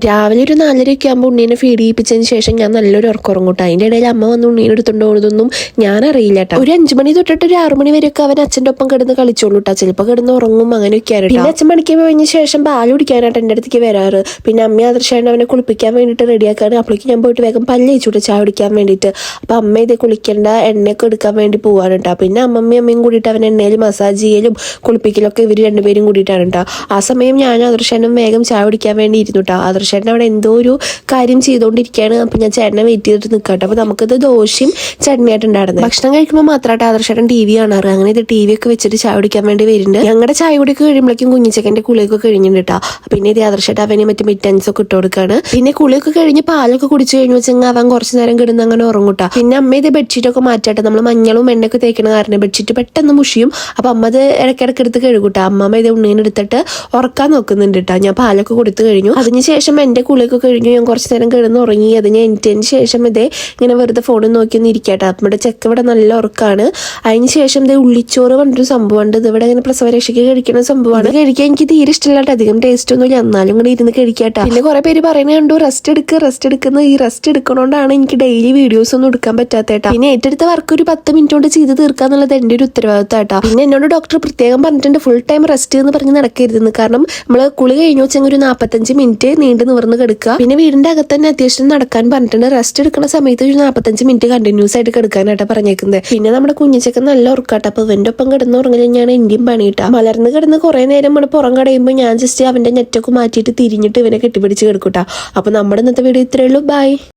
രാവിലെ ഒരു 4:30 ആകുമ്പോൾ ഉണ്ണീനെ ഫീഡ് ചെയ്യിപ്പിച്ചതിന് ശേഷം ഞാൻ നല്ലൊരു ഉറക്കുറങ്ങൂട്ടോ. അതിൻ്റെ ഇടയിൽ അമ്മ വന്ന് ഉണ്ണീനെ എടുത്തുകൊണ്ട് പോകുന്നതൊന്നും ഞാൻ അറിയില്ല കേട്ടോ. ഒരു 5 മണി തൊട്ടിട്ട് ഒരു 6 മണി വരെയൊക്കെ അവൻ അച്ഛൻ്റെ ഒപ്പം കിടന്ന് കളിച്ചോളൂ കേട്ടോ. ചിലപ്പോൾ കിടന്ന് ഉറങ്ങും, അങ്ങനെയൊക്കെയാണ്. പിന്നെ അച്ഛൻ പണിക്ക് കഴിഞ്ഞ ശേഷം പാൽ കുടിക്കാനായിട്ട് എൻ്റെ അടുത്തേക്ക് വരാറ്. പിന്നെ അമ്മ ആദർശാണ് അവനെ കുളിപ്പിക്കാൻ വേണ്ടിയിട്ട് റെഡിയാക്കാറ്. അപ്പോഴേക്കും ഞാൻ പോയിട്ട് വേഗം പല്ല് തേച്ചുകൂടെ ചായ കുടിക്കാൻ വേണ്ടിയിട്ട്. അപ്പം അമ്മ ഇത് കുളിക്കേണ്ട എണ്ണയൊക്കെ എടുക്കാൻ വേണ്ടി പോവാണ് കേട്ടോ. പിന്നെ അമ്മയും കൂടിയിട്ട് അവൻ എണ്ണയിൽ മസാജ് ചെയ്യലും കുളിപ്പിക്കലൊക്കെ ഇവർ രണ്ടുപേരും കൂടിയിട്ടാണ് കേട്ടോ. ആ സമയം ഞാൻ ആദർശാനും വേഗം ചായ കുടിക്കാൻ വേണ്ടി ഇരുന്നു കേട്ടോ. ആദർശേട്ടൻ അവിടെ എന്തോ ഒരു കാര്യം ചെയ്തുകൊണ്ടിരിക്കുകയാണ്. അപ്പം ഞാൻ ചേട്ടനെ വെയിറ്റ് ചെയ്തിട്ട് നിൽക്കട്ടെ. അപ്പോൾ നമുക്കിത് ദോശയും ചട്നിയായിട്ടുണ്ടായിരുന്നു. ഭക്ഷണം കഴിക്കുമ്പോൾ മാത്രമായിട്ട് ആദർശേട്ടൻ TV കാണാറ്. അങ്ങനെ ഇത് TV ഒക്കെ വെച്ചിട്ട് ചായ കുടിക്കാൻ വേണ്ടി വരുന്നുണ്ട്. ഞങ്ങളുടെ ചായ കുടിയൊക്കെ കഴിയുമ്പോഴേക്കും കുഞ്ഞിച്ചക്കൻ്റെ കുളിയൊക്കെ കഴിഞ്ഞിട്ടുണ്ട് കേട്ടോ. പിന്നെ ഇത് ആദർശേട്ടൻ അവന് മറ്റേ മിറ്റൻസ് ഒക്കെ ഇട്ട് കൊടുക്കുകയാണ്. പിന്നെ കുളിയൊക്കെ കഴിഞ്ഞ് പാലൊക്കെ കുടിച്ചു കഴിഞ്ഞു വെച്ചാൽ അവൻ കുറച്ച് നേരം കിടന്ന് അങ്ങനെ ഉറങ്ങൂട്ടാ. പിന്നെ അമ്മ ഇത് ബെഡ്ഷീറ്റൊക്കെ മാറ്റാട്ടെ. നമ്മൾ മഞ്ഞളും എണ്ണയൊക്കെ തേക്കണ കാരണം ബെഡ്ഷീറ്റ് പെട്ടെന്ന് മുഷിയും. അപ്പം അമ്മ അത് ഇടയ്ക്കിടയ്ക്ക് എടുത്ത് കഴുകൂട്ടാ. അമ്മ ഇത് ഉണ്ണീനെ എടുത്തിട്ട് ഉറക്കാൻ നോക്കുന്നുണ്ട് കേട്ടോ. ഞാൻ പാലൊക്കെ കൊടുത്തു കഴിഞ്ഞു. അതിനുശേഷം എൻ്റെ കുളിയൊക്കെ കഴിഞ്ഞു. ഞാൻ കുറച്ച് നേരം കിടന്ന് ഉറങ്ങി. അതിന് എണീറ്റതിന് ശേഷം ഇതേ ഇങ്ങനെ വെറുതെ ഫോണിൽ നോക്കി ഒന്ന് ഇരിക്കട്ടെ. നമ്മുടെ ചെക്ക ഇവിടെ നല്ല ഉറക്കാണ്. അതിന് ശേഷം ഇതേ ഉള്ളിച്ചോറ് പറഞ്ഞൊരു സംഭവമുണ്ട്. ഇത് ഇവിടെ ഇങ്ങനെ പ്രസവരക്ഷയ്ക്ക് കഴിക്കുന്ന സംഭവമാണ്. കഴിക്കാൻ എനിക്ക് തീരെ ഇഷ്ടമില്ലാട്ടോ. അധികം ടേസ്റ്റ് ഒന്നുമില്ല, എന്നാലും കൂടെ ഇരുന്ന് കഴിക്കാട്ടോ. പിന്നെ കുറെ പേര് പറയുന്നത് കണ്ടു റെസ്റ്റ് എടുക്കുന്ന. ഈ റെസ്റ്റ് എടുക്കണോണ്ടാണ് എനിക്ക് ഡെയിലി വീഡിയോസ് ഒന്നും എടുക്കാൻ പറ്റാത്തേട്ടാ. പിന്നെ ഏറ്റെടുത്ത വർക്ക് ഒരു 10 മിനിറ്റ് കൊണ്ട് ചെയ്ത് തീർക്കാന്നുള്ളത് എൻ്റെ ഒരു ഉത്തരവാദിത്തമായിട്ടാ. പിന്നെ എന്നോട് ഡോക്ടർ പ്രത്യേകം പറഞ്ഞിട്ടുണ്ട് ഫുൾ ടൈം റെസ്റ്റ് എന്ന് പറഞ്ഞ് നടക്കരുതെന്ന്. കാരണം നമ്മൾ കുളി കഴിഞ്ഞു വെച്ചെങ്കിൽ ഒരു 45 മിനിറ്റ് നീണ്ടു നിവർന്ന് കിടക്കുക. പിന്നെ വീടിന്റെ അകത്ത് തന്നെ അത്യാവശ്യം നടക്കാൻ പറഞ്ഞിട്ടുണ്ട്. റെസ്റ്റ് എടുക്കുന്ന സമയത്ത് ഒരു 45 മിനിറ്റ് കണ്ടിന്യൂസ് ആയിട്ട് കിടക്കാനായിട്ടാ പറഞ്ഞേക്കുന്നത്. പിന്നെ നമ്മുടെ കുഞ്ഞിച്ചൊക്കെ നല്ല ഉറക്കാട്ടോ. അപ്പൊ ഇവന്റെ ഒപ്പം കിടന്ന് ഉറങ്ങൽ ഞാൻ എന്റെയും പണിയിട്ടാ. മലർന്ന് കിടന്ന് കുറെ നേരം നമ്മൾ പുറം കടയുമ്പോൾ ഞാൻ ജസ്റ്റ് അവന്റെ നെറ്റൊക്കെ മാറ്റിയിട്ട് തിരിഞ്ഞിട്ട് ഇവനെ കെട്ടിപ്പിടിച്ച് കിടക്കൂട്ടാ. അപ്പൊ നമ്മുടെ ഇന്നത്തെ വീഡിയോ ഇത്രയേ ഉള്ളൂ. ബൈ.